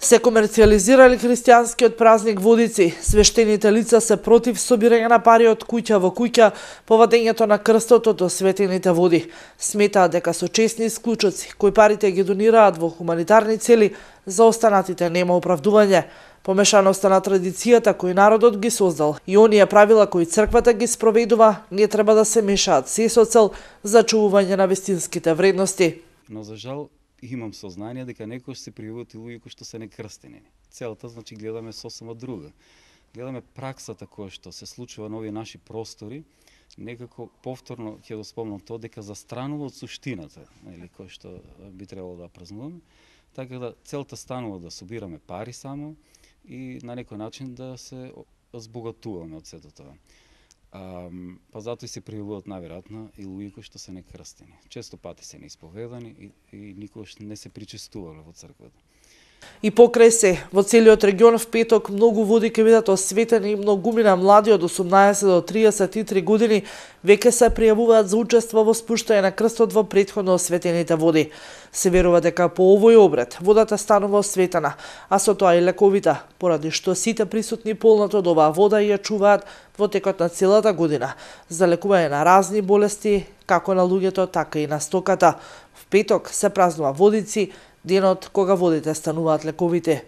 Се комерцијализирали христијанскиот празник Водици. Свештените лица се против собирање на пари од куќа во куќа по вадењето на крстот од осветените води. Сметаат дека со честни исклучоци, кои парите ги донираат во хуманитарни цели, за останатите нема оправдување. Помешаноста на традицијата кој народот ги создал и оние правила кои црквата ги спроведува не треба да се мешаат, се со цел зачувување на вистинските вредности. Но за жал имам сознание дека некој се пријавуваат и луѓе кои што се некрстени. Целта значи гледаме сосема друга. Гледаме праксата која што се случува на овие наши простори, некако повторно ќе го спомнам тоа дека застранува од суштината, или кој што би требало да празнуваме. Така да целта станува да собираме пари само и на некој начин да се збогатуваме од сето тоа. Па затоа и се пријавуваат најверојатно и луѓе кои што се некрстени. Често пати се неисповедани и никогаш не се причестувале во црквата. И покрај се, во целиот регион в петок многу води ќе бидат осветени и многумина млади од 18 до 33 години веќе се пријавуваат за учество во спуштање на крстот во претходно осветените води. Се верува дека по овој обред водата станува осветена, а со тоа и лековита, поради што сите присутни полнато од оваа вода ја чуваат во текот на целата година за лекување на разни болести, како на луѓето, така и на стоката. В петок се празнува Водици, денот кога водите стануваат лековите.